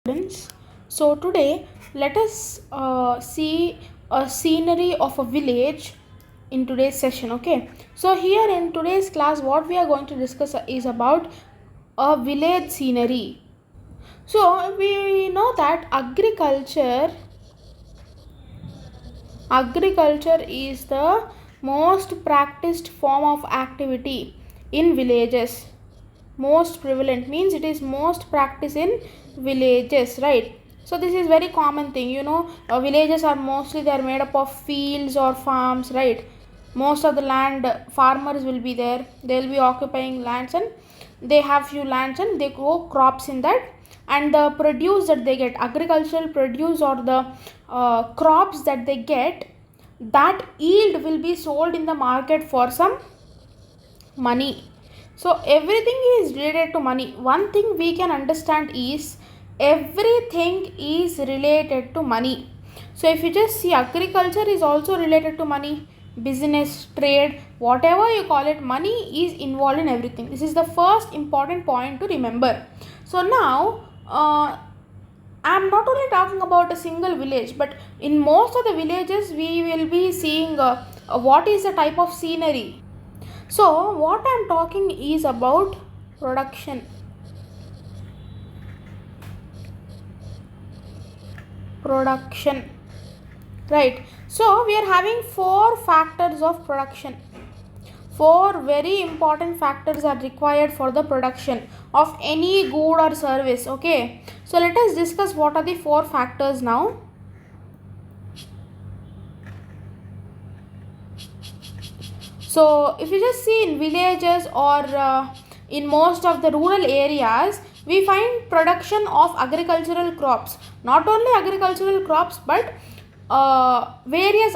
Students. So today let us see a scenery of a village in today's session. Okay. So here in today's class, what we are going to discuss is about a village scenery. So we know that agriculture is the most practiced form of activity in villages. Most prevalent means it is most practiced in villages, right? So this is very common thing, villages are mostly they are made up of fields or farms, right? Most of the land farmers will be there, they will be occupying lands, and they have few lands and they grow crops in that, and the produce that they get, agricultural produce or the crops that they get, that yield will be sold in the market for some money. So everything is related to money. One thing we can understand is everything is related to money. So if you just see, agriculture is also related to money, business, trade, whatever you call it, money is involved in everything. This is the first important point to remember. So now I'm not only talking about a single village, but in most of the villages we will be seeing what is the type of scenery. So what I'm talking is about production. Production. Right. So we are having four factors of production. Four very important factors are required for the production of any good or service. Okay. So let us discuss what are the four factors now. So if you just see in villages or in most of the rural areas, we find production of agricultural crops. Not only agricultural crops, but various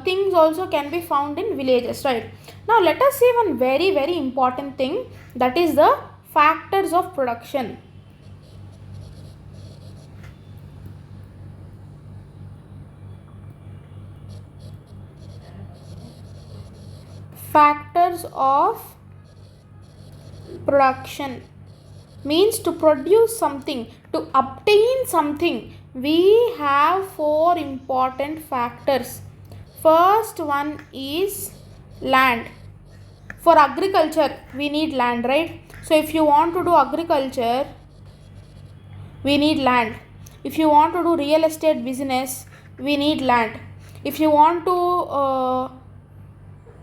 things also can be found in villages, right? Now let us see one very important thing, that is the factors of production. Factors of production means to produce something, to obtain something, we have four important factors. First one is land. For agriculture we need land, right? So if you want to do agriculture, we need land. If you want to do real estate business, we need land. If you want to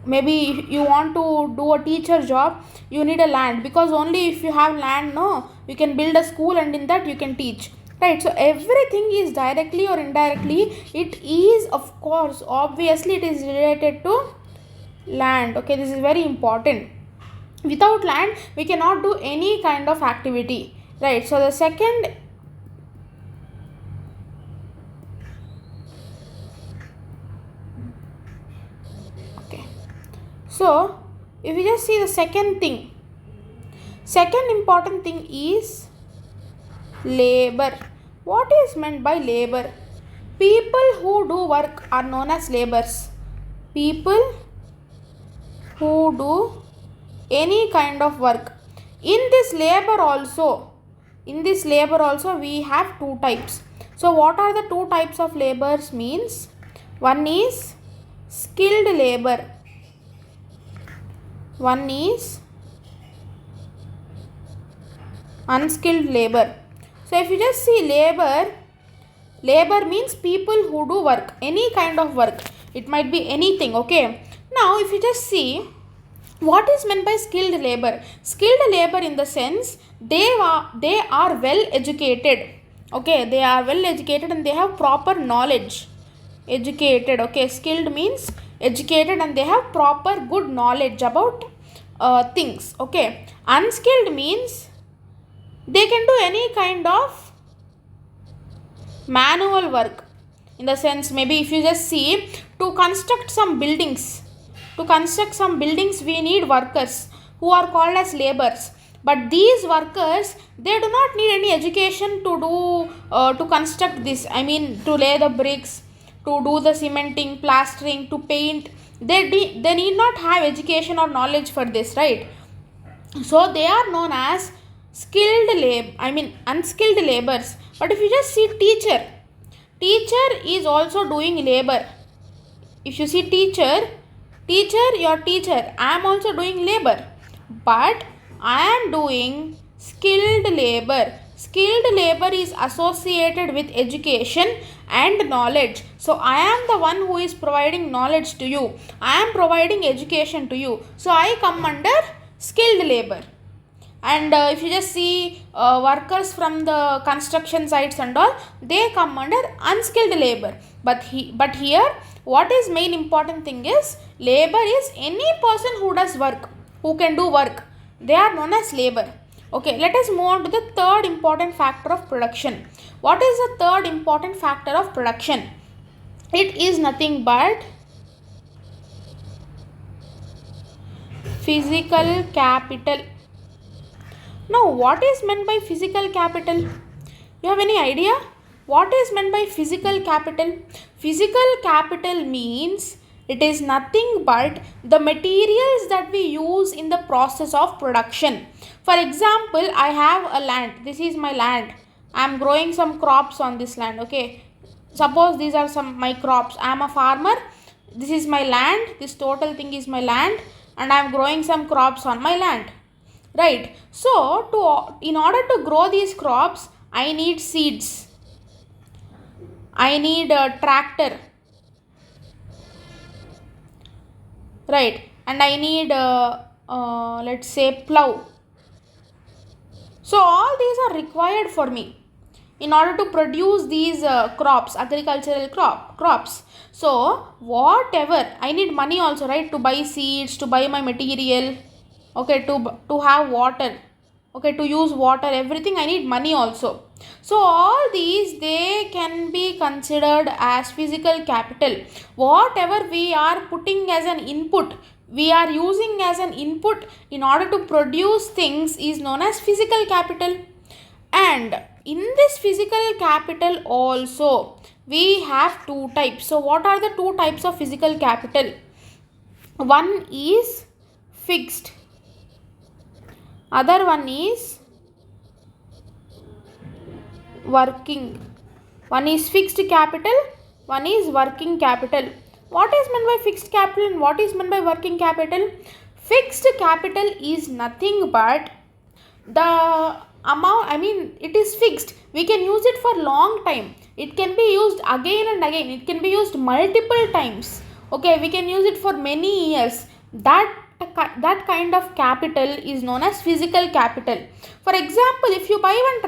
maybe you want to do a teacher job, you need a land, because only if you have land, no, you can build a school and in that you can teach, right? So everything is directly or indirectly, it is, of course, obviously it is related to land. Okay, this is very important. Without land we cannot do any kind of activity, right? So the second okay, so if you just see the second important thing is labor. What is meant by labor? People who do work are known as laborers. People who do any kind of work. In this labor also we have two types. So what are the two types of labors means? One is skilled labor. One is unskilled labor. So if you just see labor means people who do work, any kind of work, it might be anything. Okay, now if you just see what is meant by skilled labor. Skilled labor in the sense they are well educated. Okay, they are well educated and they have proper knowledge. Educated, okay, skilled means educated and they have proper good knowledge about things. Okay, unskilled means they can do any kind of manual work, in the sense, maybe if you just see, to construct some buildings we need workers who are called as laborers, but these workers, they do not need any education to do to construct this, I mean to lay the bricks, to do the cementing, plastering, to paint. They need not have education or knowledge for this, right? So they are known as unskilled laborers. But if you just see teacher, teacher is also doing labor. If you see teacher, your teacher, I am also doing labor, but I am doing skilled labor. Skilled labor is associated with education and knowledge. So I am the one who is providing knowledge to you. I am providing education to you. So I come under skilled labor. And if you just see workers from the construction sites and all, they come under unskilled labor. But here what is main important thing is, labor is any person who does work, who can do work, they are known as labor. Okay, let us move on to the third important factor of production. What is the third important factor of production? It is nothing but physical capital. Now, what is meant by physical capital? You have any idea? What is meant by physical capital? Physical capital means it is nothing but the materials that we use in the process of production. For example, I have a land. This is my land. I am growing some crops on this land. Okay. Suppose these are my crops. I am a farmer. This is my land. This total thing is my land, and I am growing some crops on my land. Right. So, in order to grow these crops, I need seeds. I need a tractor. Right. And I need, let's say, plow. So, all these are required for me in order to produce these crops, agricultural crops. So, whatever, I need money also, right, to buy seeds, to buy my material. Okay, to have water, okay, to use water, everything I need money also. So all these, they can be considered as physical capital. Whatever we are putting as an input, we are using as an input in order to produce things, is known as physical capital. And in this physical capital also, we have two types. So what are the two types of physical capital? One is fixed. Other one is working. One is fixed capital, one is working capital. What is meant by fixed capital and what is meant by working capital? Fixed capital is nothing but the amount, it is fixed. We can use it for long time. It can be used again and again. It can be used multiple times. Okay, we can use it for many years. That kind of capital is known as physical capital. For example, if you buy one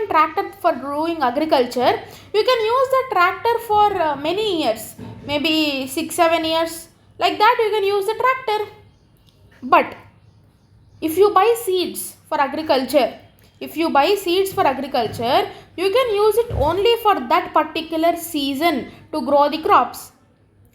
tractor for doing agriculture, you can use the tractor for many years, maybe 6-7 years, like that you can use the tractor. But if you buy seeds for agriculture, you can use it only for that particular season to grow the crops.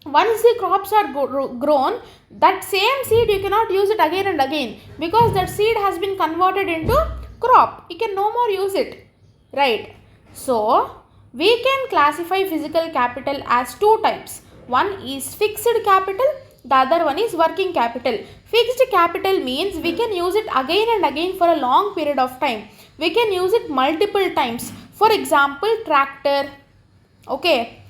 Once the crops are grown, that same seed you cannot use it again and again, because that seed has been converted into crop. You can no more use it. Right. So, we can classify physical capital as two types. One is fixed capital, the other one is working capital. Fixed capital means we can use it again and again for a long period of time. We can use it multiple times. For example, tractor. Okay.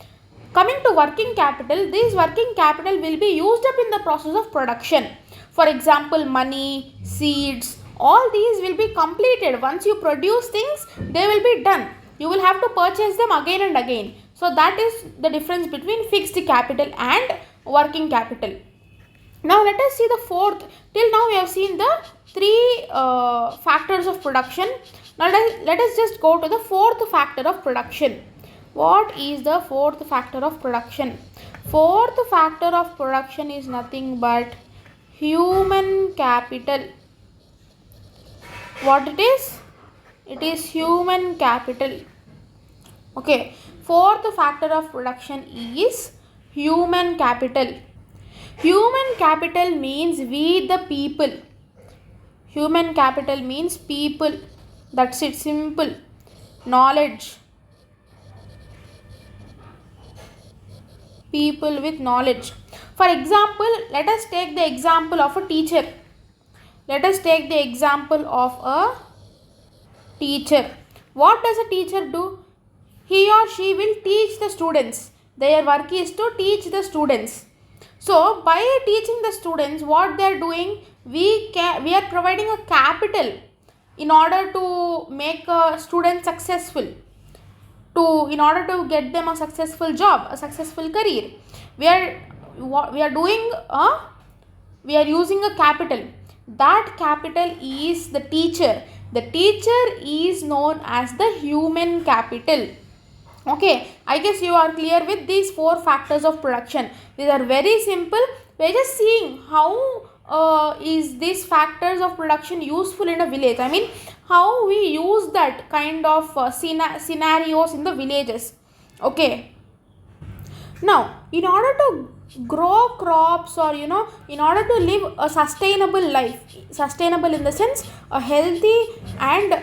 Coming to working capital, this working capital will be used up in the process of production. For example, money, seeds, all these will be completed. Once you produce things, they will be done. You will have to purchase them again and again. So that is the difference between fixed capital and working capital. Now let us see the fourth. Till now we have seen the three factors of production. Now let us just go to the fourth factor of production. What is the fourth factor of production? Fourth factor of production is nothing but human capital. What it is? It is human capital. Okay. Fourth factor of production is human capital. Human capital means we the people. Human capital means people. That's it, simple. Knowledge. People with knowledge. For example, let us take the example of a teacher. Let us take the example of a teacher. What does a teacher do? He or she will teach the students. Their work is to teach the students. So by teaching the students, what they are doing, we are providing a capital in order to make a student successful, in order to get them a successful job, a successful career. We are doing we are using a capital. That capital is the teacher. The teacher is known as the human capital. Okay, I guess you are clear with these 4 factors of production. These are very simple. We are just seeing how is these factors of production useful in a village. I mean, how we use that kind of scenarios in the villages. Okay, now in order to grow crops, or in order to live a sustainable life, sustainable in the sense a healthy and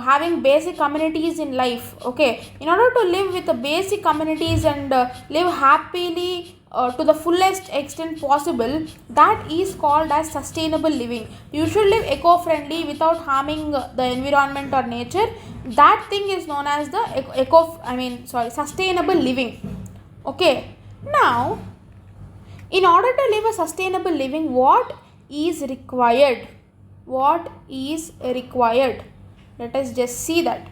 having basic communities in life. Okay, in order to live with the basic communities and live happily to the fullest extent possible, that is called as sustainable living. You should live eco-friendly without harming the environment or nature. That thing is known as the sustainable living. Okay, now in order to live a sustainable living, what is required? What is required? Let us just see that.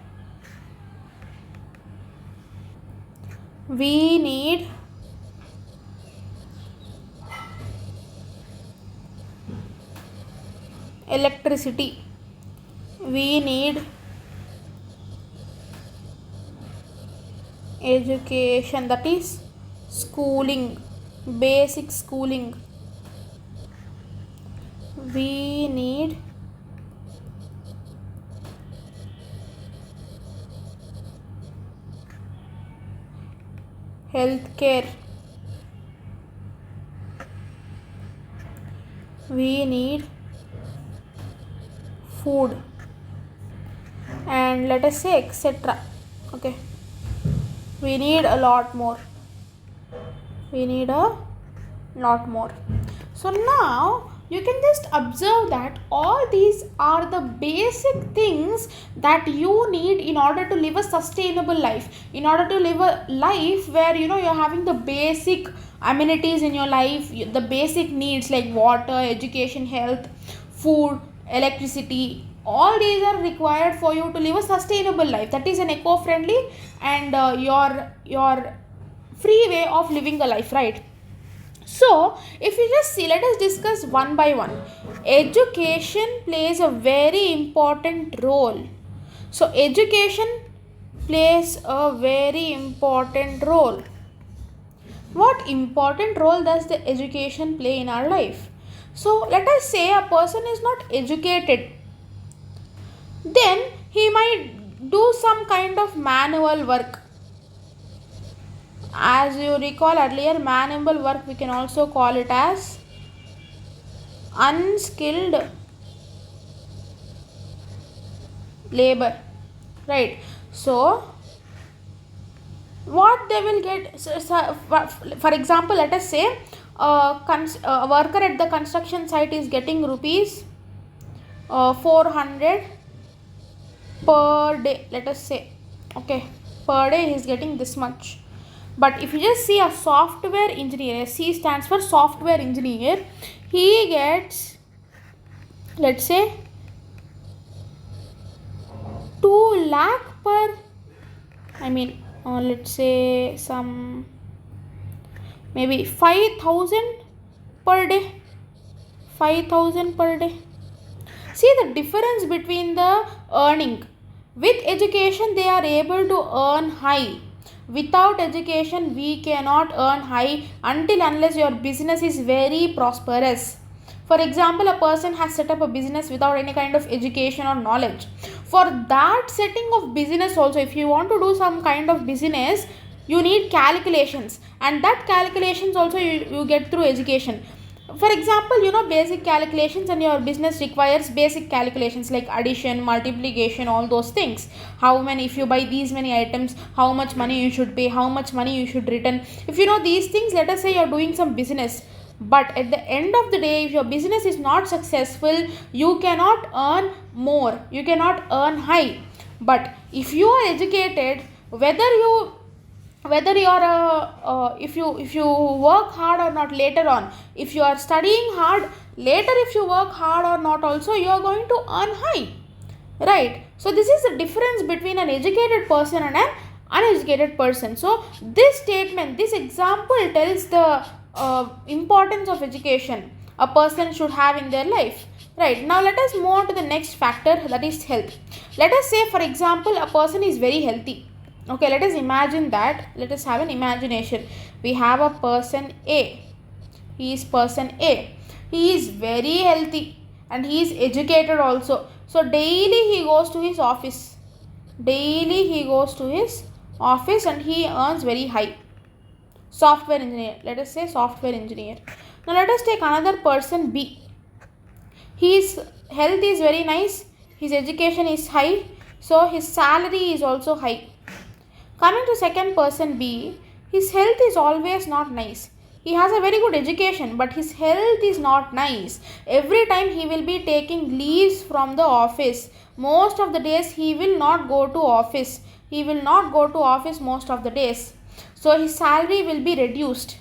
We need electricity. We need education, that is schooling, basic schooling. We need healthcare. We need food, and let us say etc. Okay, we need a lot more. We need a lot more. So now you can just observe that all these are the basic things that you need in order to live a sustainable life, in order to live a life where you're having the basic amenities in your life, the basic needs like water, education, health, food, electricity. All these are required for you to live a sustainable life, that is an eco-friendly and your free way of living a life, right? So if you just see, let us discuss one by one. Education plays a very important role. So education plays a very important role. What important role does the education play in our life? So let us say a person is not educated, then he might do some kind of manual work. As you recall earlier, manual work we can also call it as unskilled labor, right? So what they will get, for example, let us say a worker at the construction site is getting rupees 400 per day, let us say. Okay, per day he is getting this much. But if you just see a software engineer, C stands for software engineer, he gets, let's say, 2 lakh per, let's say some maybe 5,000 per day. 5,000 per day. See the difference between the earning. With education they are able to earn high. Without education we cannot earn high until unless your business is very prosperous. For example, a person has set up a business without any kind of education or knowledge. For that setting of business also, if you want to do some kind of business, you need calculations, and that calculations also you get through education. For example, basic calculations, and your business requires basic calculations like addition, multiplication, all those things. How many, if you buy these many items, how much money you should pay, how much money you should return. If you know these things, let us say you are doing some business. But at the end of the day, if your business is not successful, you cannot earn more, you cannot earn high. But if you are educated, whether you are if you work hard or not later on, if you are studying hard later, if you work hard or not also, you are going to earn high, right? So this is the difference between an educated person and an uneducated person. So this statement, this example tells the importance of education a person should have in their life, right? Now let us move on to the next factor, that is health. Let us say, for example, a person is very healthy. Okay, let us imagine that. Let us have an imagination. We have a person A. He is person A. He is very healthy and he is educated also. So daily he goes to his office. Daily he goes to his office and he earns very high. Software engineer. Let us say software engineer. Now let us take another person B. His health is very nice. His education is high. So his salary is also high. Coming to second person B, his health is always not nice. He has a very good education, but his health is not nice. Every time he will be taking leaves from the office. Most of the days he will not go to office. He will not go to office most of the days. So his salary will be reduced.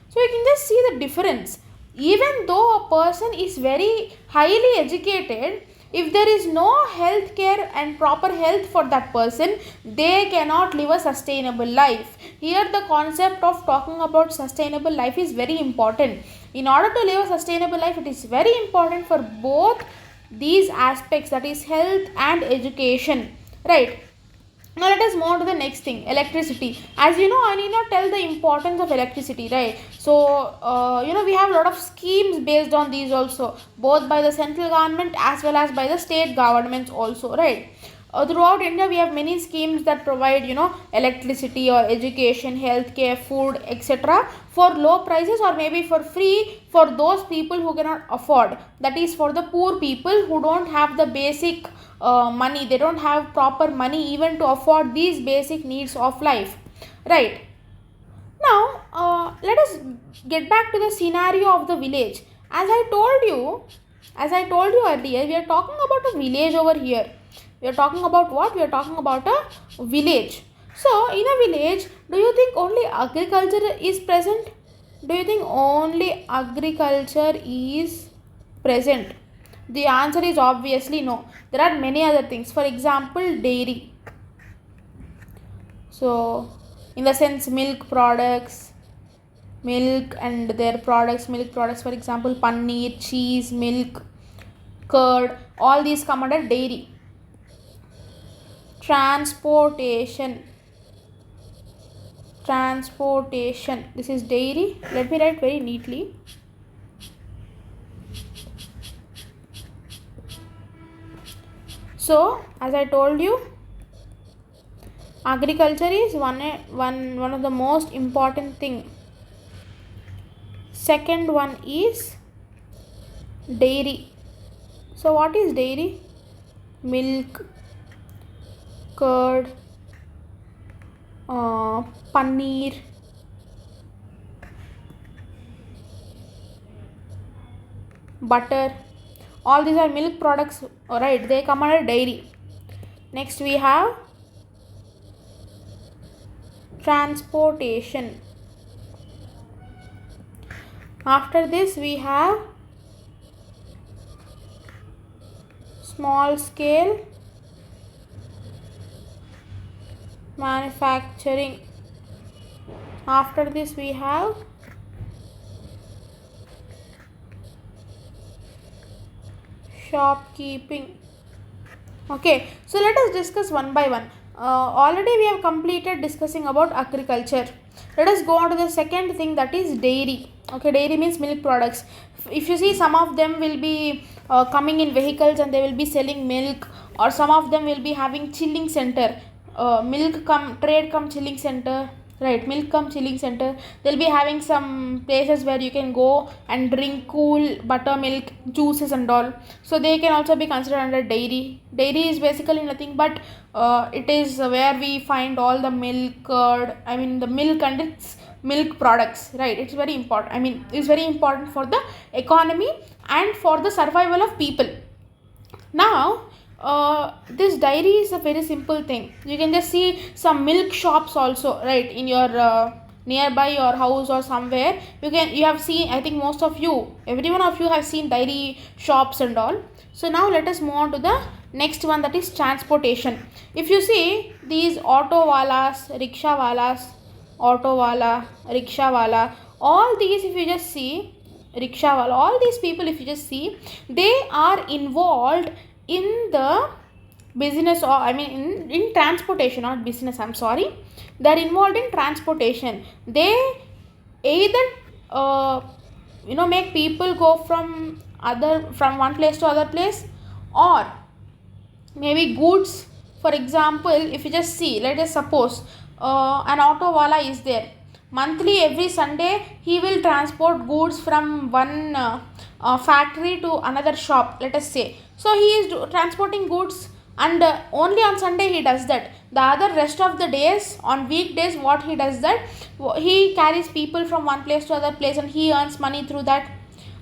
So you can just see the difference. Even though a person is very highly educated, if there is no health care and proper health for that person, they cannot live a sustainable life. Here the concept of talking about sustainable life is very important. In order to live a sustainable life, it is very important for both these aspects, that is health and education, right? Now let us move on to the next thing, electricity. As you know, I need not tell the importance of electricity, right? So, we have a lot of schemes based on these also, both by the central government as well as by the state governments also, right? Throughout India, we have many schemes that provide, electricity or education, healthcare, food, etc. for low prices or maybe for free for those people who cannot afford. That is for the poor people who don't have the basic money. They don't have proper money even to afford these basic needs of life, right? Now, let us get back to the scenario of the village. As I told you earlier, we are talking about a village over here. We are talking about what? We are talking about a village. So, in a village, do you think only agriculture is present? Do you think only agriculture is present? The answer is obviously no. There are many other things. For example, dairy. So, in the sense milk products, milk and their products, milk products, for example, paneer, cheese, milk, curd, all these come under dairy. Transportation, this is dairy. Let me write very neatly. So, as I told you, agriculture is one of the most important thing. Second one is dairy. So what is dairy? Milk, curd, paneer, butter. All these are milk products, right? They come under dairy. Next we have transportation. After this we have small scale manufacturing. After this we have shopkeeping. Okay, so let us discuss one by one. Already we have completed discussing about agriculture. Let us go on to the second thing, that is dairy. Okay, dairy means milk products. If you see, some of them will be coming in vehicles and they will be selling milk, or some of them will be having chilling center. Milk come trade come chilling center, right? Milk come chilling center. They'll be having some places where you can go and drink cool buttermilk juices and all. So they can also be considered under dairy. Dairy is basically nothing but it is where we find all the milk curd, I mean the milk and its milk products, right? It's very important. I mean, it's very important for the economy and for the survival of people. Now, this dairy is a very simple thing. You can just see some milk shops also, right, in your nearby your house or somewhere. You have seen, I think most of you, every one of you have seen dairy shops and all. So now let us move on to the next one, that is transportation. If you see these auto walas, rickshaw walas, auto wala, rickshaw wala, all these, if you just see rickshaw wala, all these people, if you just see, they are involved in the business, or I mean in transportation, not business, I'm sorry. They are involved in transportation. They either make people go from one place to other place, or maybe goods. For example, if you just see, let us suppose an auto wala is there. Monthly, every Sunday, he will transport goods from one factory to another shop, let us say. So he is transporting goods, and only on Sunday he does that. The other rest of the days, on weekdays, what he does that, he carries people from one place to other place, and he earns money through that.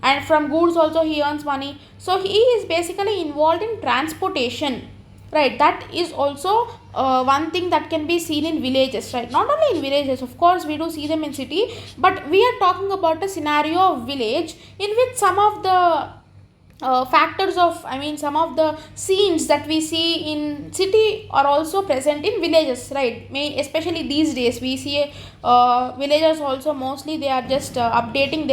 And from goods also he earns money. So he is basically involved in transportation, right? That is also one thing that can be seen in villages, right? Not only in villages, of course we do see them in city, but we are talking about a scenario of village in which some of the factors of, I mean, some of the scenes that we see in city are also present in villages, right? Especially these days we see villagers also, mostly they are just updating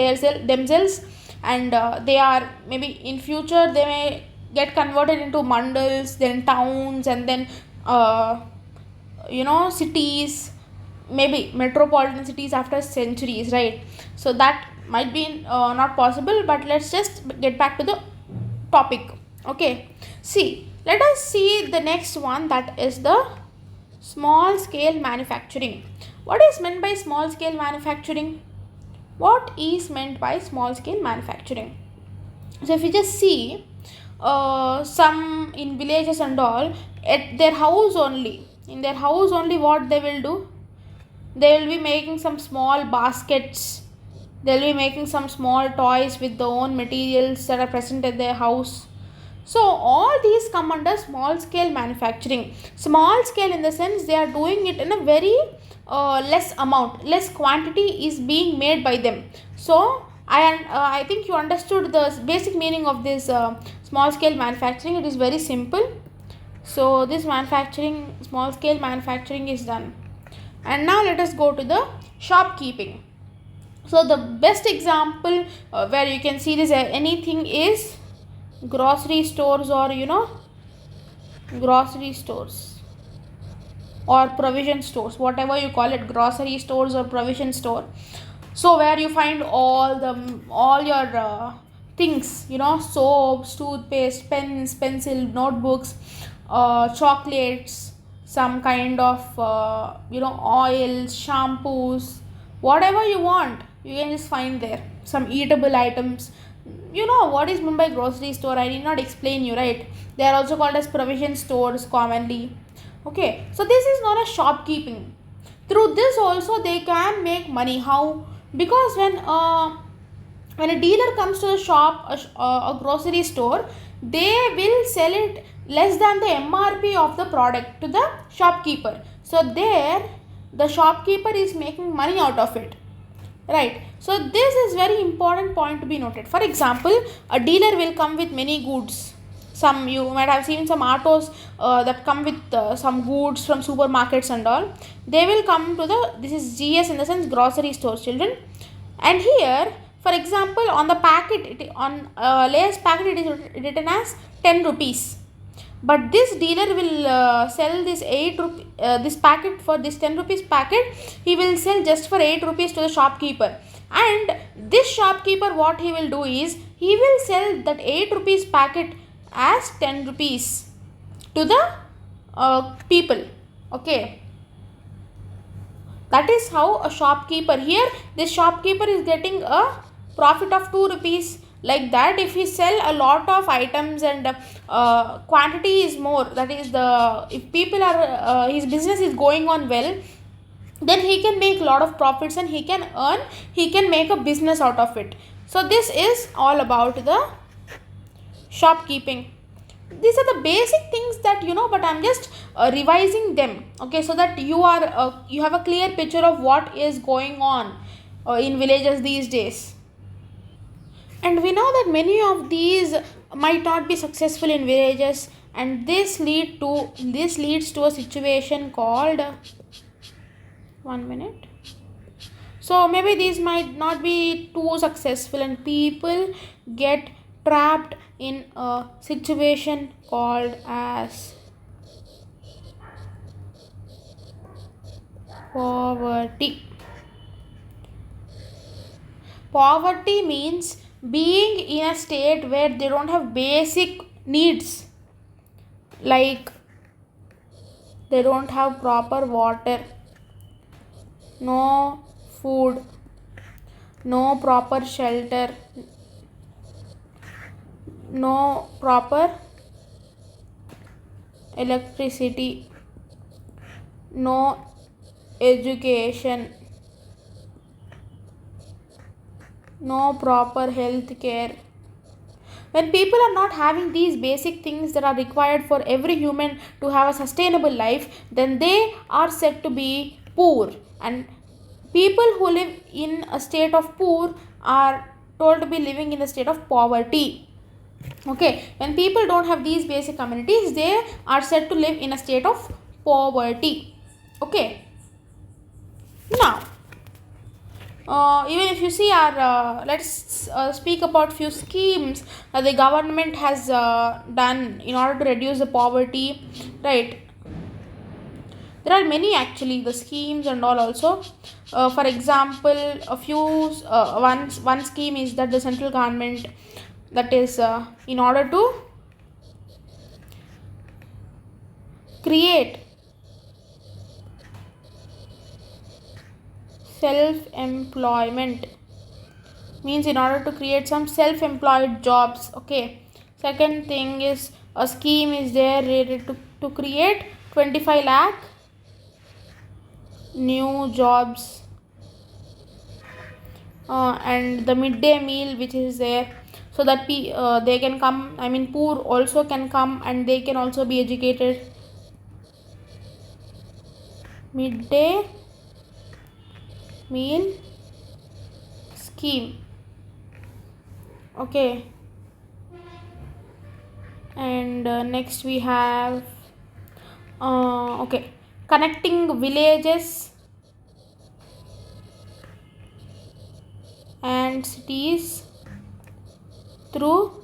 themselves, and they are, maybe in future they may get converted into mandals, then towns, and then cities, maybe metropolitan cities after centuries, right? So that might be not possible, but let's just get back to the topic. Okay, see, let us see the next one, that is the small scale manufacturing. What is meant by small scale manufacturing? What is meant by small scale manufacturing? So if you just see some in villages and all, at their house only, in their house only, what they will do, they will be making some small baskets, they will be making some small toys with their own materials that are present at their house. So all these come under small scale manufacturing. Small scale in the sense they are doing it in a very less amount, less quantity is being made by them. So I think you understood the basic meaning of this small scale manufacturing. It is very simple. So this small scale manufacturing is done. And now let us go to the shopkeeping. So the best example where you can see this anything is grocery stores, or grocery stores or provision stores, whatever you call it, grocery stores or provision store. So where you find all your things, soaps, toothpaste, pens, pencil, notebooks, chocolates, some kind of oils, shampoos, whatever you want, you can just find there. Some eatable items. What is meant by grocery store, I did not explain you, right? They are also called as provision stores commonly. Okay, so this is known as shopkeeping. Through this also they can make money. How? Because when a dealer comes to the shop, a grocery store, they will sell it less than the MRP of the product to the shopkeeper. So there the shopkeeper is making money out of it, right? So this is very important point to be noted. For example, a dealer will come with many goods. Some, you might have seen some autos that come with some goods from supermarkets and all. They will come to this is GS, in the sense grocery stores, children. And here, for example, on the packet, on Lay's packet, it is written as 10 rupees. But this dealer will sell this this packet, for this 10 rupees packet, he will sell just for 8 rupees to the shopkeeper. And this shopkeeper, what he will do is, he will sell that 8 rupees packet as 10 rupees to the people. Okay, that is how a shopkeeper, here this shopkeeper is getting a profit of 2 rupees. Like that, if he sell a lot of items and quantity is more, that is, if people are his business is going on well, then he can make a lot of profits and he can earn, he can make a business out of it. So this is all about the shopkeeping. These are the basic things that you know, but I'm just revising them, okay, so that you have a clear picture of what is going on in villages these days. And we know that many of these might not be successful in villages, and this leads to a situation called, 1 minute. So maybe these might not be too successful and people get trapped in a situation called as poverty. Poverty means being in a state where they don't have basic needs, like they don't have proper water, no food, no proper shelter, no proper electricity, no education, no proper health care. When people are not having these basic things that are required for every human to have a sustainable life, then they are said to be poor. And people who live in a state of poor are told to be living in the state of poverty. Okay, when people don't have these basic amenities, they are said to live in a state of poverty. Okay, now even if you see our let's speak about few schemes the government has done in order to reduce the poverty, right? There are many actually the schemes and all also. For example, a few one scheme is that the central government, that is in order to create self employment, means in order to create some self employed jobs. Okay, second thing is a scheme is there related to create 25 lakh new jobs, and the midday meal which is there, so that they can come, I mean poor also can come and they can also be educated. Midday meal scheme. Okay, and next we have okay, connecting villages and cities through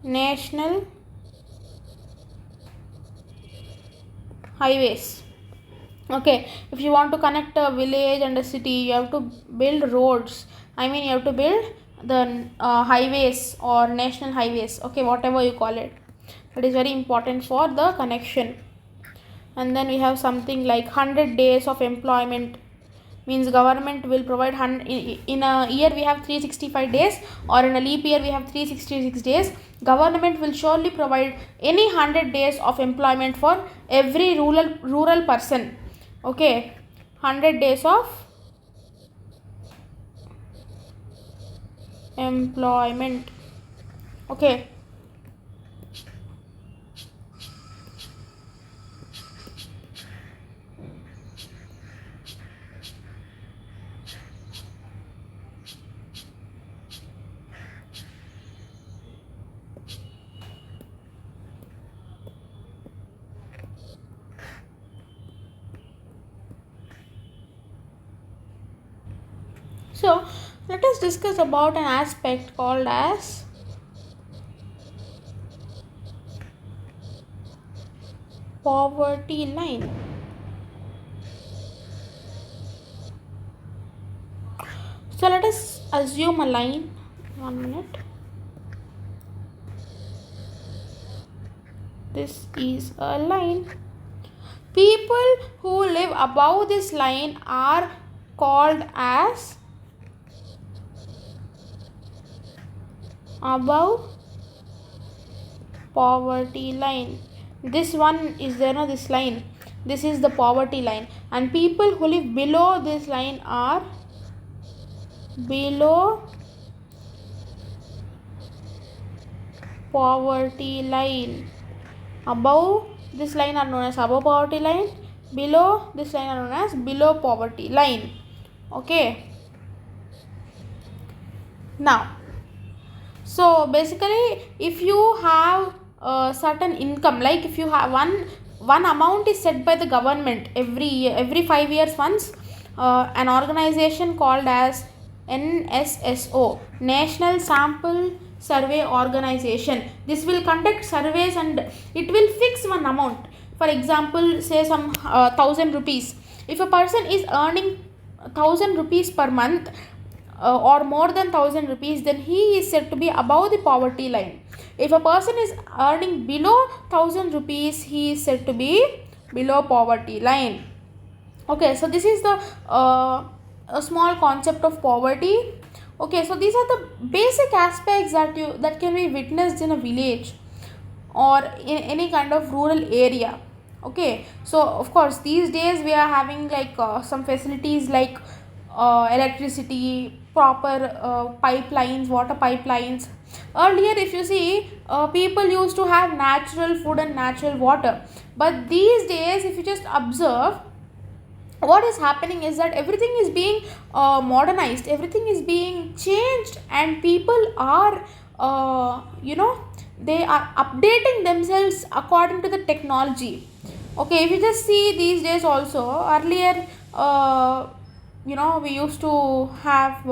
national highways. Okay, if you want to connect a village and a city, you have to build roads, I mean you have to build the highways or national highways, okay, whatever you call it. That is very important for the connection. And then we have something like 100 days of employment, means government will provide in a year we have 365 days, or in a leap year we have 366 days. Government will surely provide any 100 days of employment for every rural person. Okay, 100 days of employment. Okay, so let us discuss about an aspect called as poverty line. So let us assume a line. 1 minute. This is a line. People who live above this line are called as above poverty line. this one is there, no, this line, this is the poverty line, and people who live below this line are below poverty line. Above this line are known as above poverty line, below this line are known as below poverty line. Okay, now, so basically if you have a certain income, like if you have one amount is set by the government every year, every 5 years once, an organization called as NSSO, National Sample Survey Organization, this will conduct surveys and it will fix one amount. For example, say some 1000 rupees. If a person is earning 1000 rupees per month, or more than 1000 rupees, then he is said to be above the poverty line. If a person is earning below 1000 rupees, he is said to be below poverty line. Okay, so this is the a small concept of poverty. Okay, so these are the basic aspects that can be witnessed in a village or in any kind of rural area. Okay, so of course these days we are having like some facilities like electricity, proper pipelines, water pipelines. Earlier if you see, people used to have natural food and natural water, but these days if you just observe, what is happening is that everything is being modernized, everything is being changed, and people are they are updating themselves according to the technology. Okay, if you just see these days also, earlier we used to have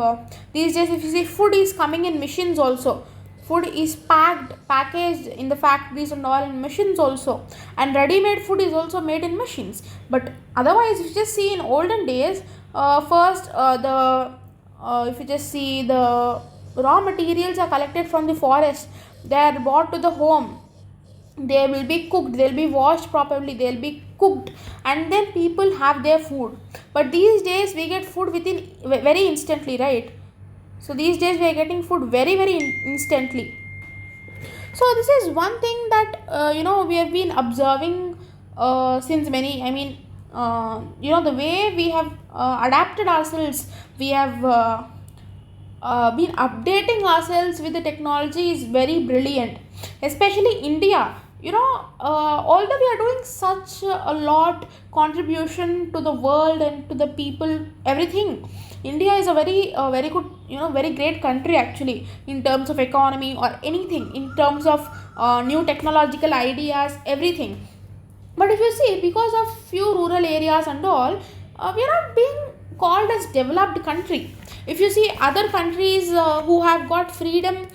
these days if you see, food is coming in machines also, food is packaged in the factories and all in machines also, and ready made food is also made in machines. But otherwise if you just see in olden days, first the if you just see, the raw materials are collected from the forest, they are brought to the home, they will be cooked, they'll be washed properly, they'll be cooked, and then people have their food. But these days we get food within very instantly, right? So these days we are getting food very instantly. So this is one thing that we have been observing since many, the way we have adapted ourselves, we have been updating ourselves with the technology is very brilliant, especially India. Although we are doing such a lot contribution to the world and to the people, everything, India is a very good, very great country actually, in terms of economy or anything, in terms of new technological ideas, everything. But if you see, because of few rural areas and all, we are not being called as developed country. If you see other countries who have got freedom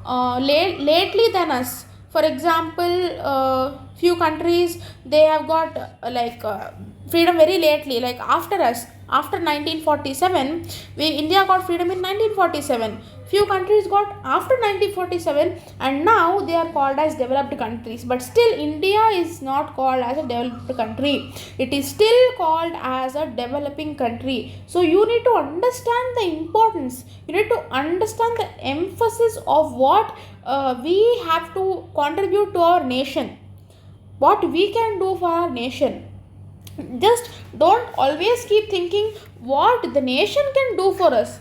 lately than us, for example, few countries, they have got freedom very lately, like after us, after 1947, India got freedom in 1947. Few countries got after 1947, and now they are called as developed countries. But still India is not called as a developed country, it is still called as a developing country. So you need to understand the importance, you need to understand the emphasis of what we have to contribute to our nation, what we can do for our nation. Just don't always keep thinking what the nation can do for us.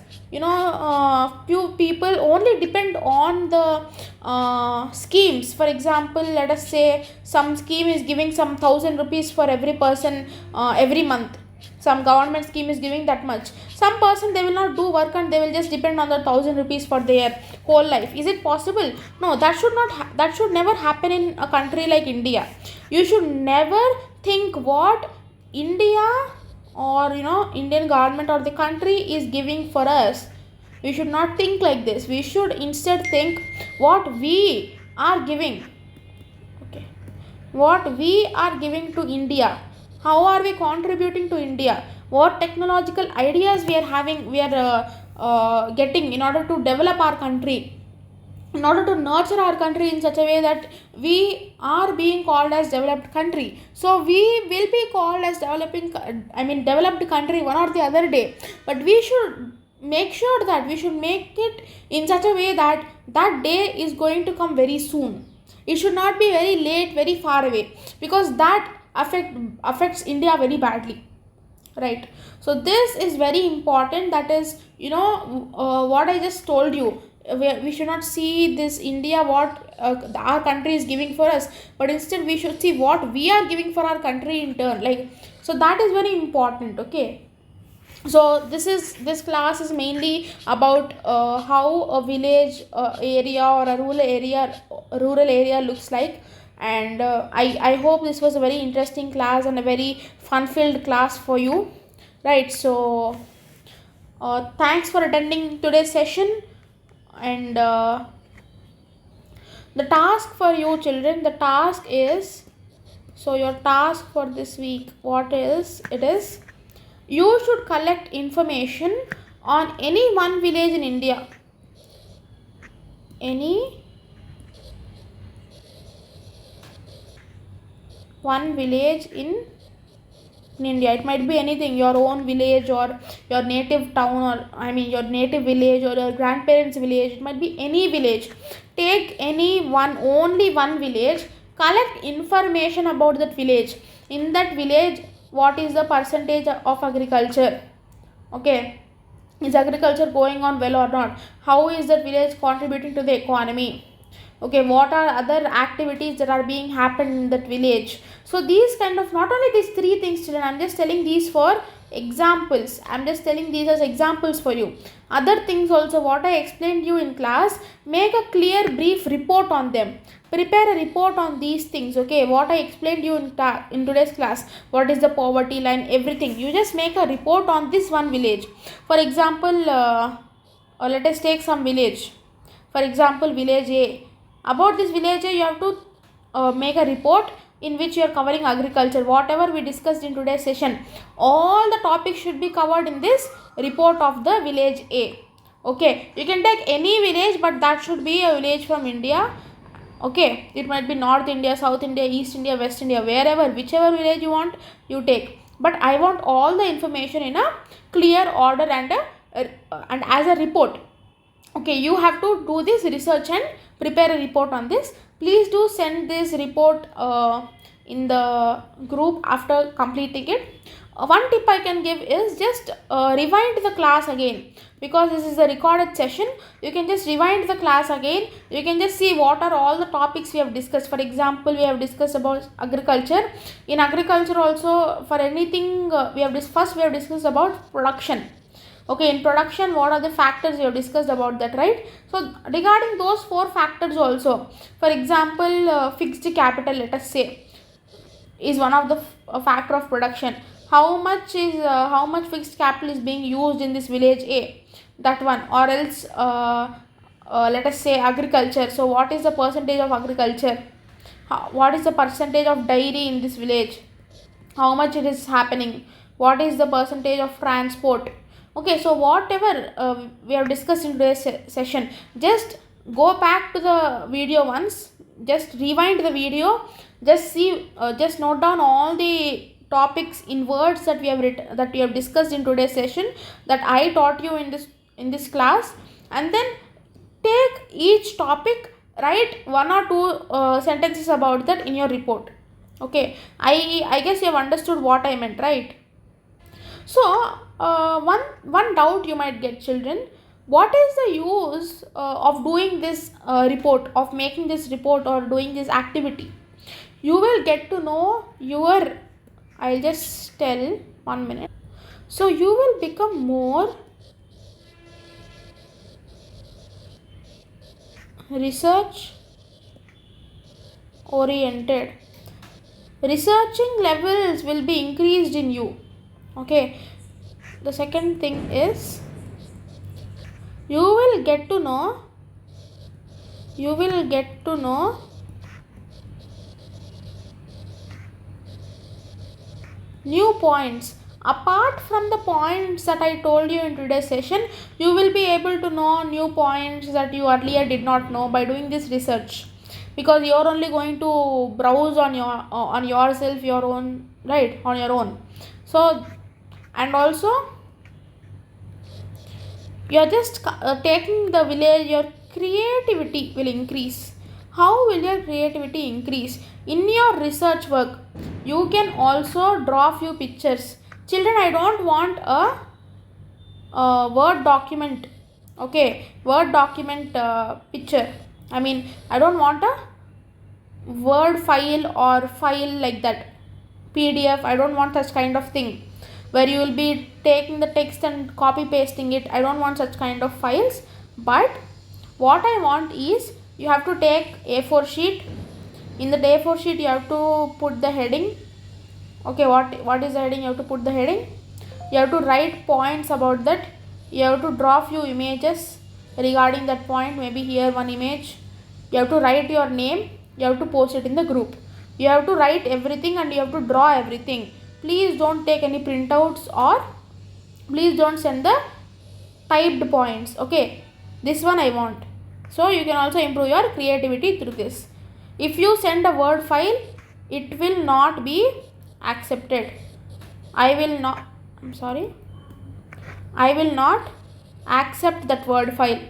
Few people only depend on the schemes. For example, let us say some scheme is giving some 1000 rupees for every person every month, some government scheme is giving that much. Some person, they will not do work and they will just depend on the 1000 rupees for their whole life. Is it possible? No, that should not that should never happen in a country like India. You should never think what India or Indian government or the country is giving for us. We should not think like this. We should instead think what we are giving. Okay, what we are giving to India. How are we contributing to India? What technological ideas we are having, we are getting in order to develop our country, in order to nurture our country in such a way that we are being called as developed country. So we will be called as developed country one or the other day. But we should make sure that we should make it in such a way that that day is going to come very soon. It should not be very late, very far away, because that affects India very badly, right? So this is very important. That is, what I just told you, we should not see this India, what our country is giving for us, but instead we should see what we are giving for our country in turn, like, so that is very important. Okay, so this class is mainly about how a village area or a rural area looks like. And I hope this was a very interesting class and a very fun filled class for you, right? So thanks for attending today's session. And the task for you children, the task is, so your task for this week, what is it is, you should collect information on any one village in India. Any one village in India. It might be anything, your own village or your native town, or I mean your native village or your grandparents' village. It might be any village. Take any one, only one village, collect information about that village. In that village, what is the percentage of agriculture? Okay, is agriculture going on well or not? How is that village contributing to the economy? Okay, what are other activities that are being happened in that village? So these kind of, not only these three things children, I'm just telling these for examples, I'm just telling these as examples for you. Other things also, what I explained you in class, make a clear brief report on them. Prepare a report on these things. Okay, what I explained you in today's class, what is the poverty line, everything, you just make a report on this one village. For example, let us take some village, for example village A. About this village A, you have to make a report in which you are covering agriculture. Whatever we discussed in today's session, all the topics should be covered in this report of the village A. Okay, you can take any village, but that should be a village from India. Okay, it might be North India, South India, East India, West India, wherever, whichever village you want, you take. But I want all the information in a clear order and as a report. Okay, you have to do this research and prepare a report on this. Please do send this report in the group after completing it. One tip I can give is just rewind the class again, because this is a recorded session. You can just rewind the class again. You can just see what are all the topics we have discussed. For example, we have discussed about agriculture. In agriculture also, for anything we have discussed about production. Okay, in production, what are the factors we have discussed about that, right? So regarding those 4 factors also, for example, fixed capital, let us say, is one of the factor of production. How much fixed capital is being used in this village A, that one. Or else let us say agriculture. So what is the percentage of agriculture? What is the percentage of dairy in this village? How much it is happening? What is the percentage of transport? Okay, so whatever we have discussed in today's session, just go back to the video once, just rewind the video, just see, just note down all the topics in words that we have discussed in today's session, that I taught you in this class, and then take each topic, write 1 or 2 sentences about that in your report. Okay, I guess you have understood what I meant, right? So one doubt you might get children, what is the use of doing this report, of making this report or doing this activity? You will get to know your, I'll just tell 1 minute. So you will become more research oriented. Researching levels will be increased in you. Okay, the second thing is, you will get to know new points. Apart from the points that I told you in today's session, you will be able to know new points that you earlier did not know by doing this research, because you are only going to browse on yourself, your own, right, on your own. So, and also you are just taking the village, your creativity will increase. How will your creativity increase? In your research work, you can also draw few pictures. Children, I don't want a word document, okay, word document picture. I mean, I don't want a word file or file like that, PDF. I don't want such kind of thing where you will be taking the text and copy pasting it. I don't want such kind of files. But what I want is, you have to take A4 sheet. In the A4 sheet you have to put the heading. Okay, what is the heading? You have to put the heading. You have to write points about that. You have to draw few images regarding that point. Maybe here one image. You have to write your name. You have to post it in the group. You have to write everything and you have to draw everything. Please don't take any printouts, or please don't send the typed points. Okay, this one I want. So you can also improve your creativity through this. If you send a word file, it will not be accepted. I will not, I'm sorry, I will not accept that word file.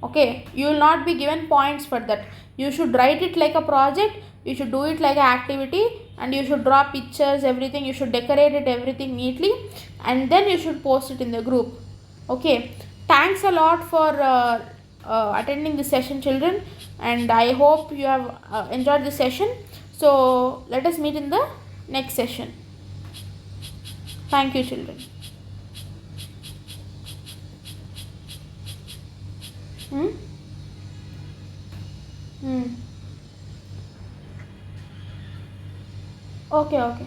Okay, you will not be given points for that. You should write it like a project. You should do it like an activity, and you should draw pictures, everything. You should decorate it everything neatly, and then you should post it in the group. Okay, thanks a lot for attending this session, children, and I hope you have enjoyed this session. So let us meet in the next session. Thank you, children. Hmm? Hmm. Okay, okay.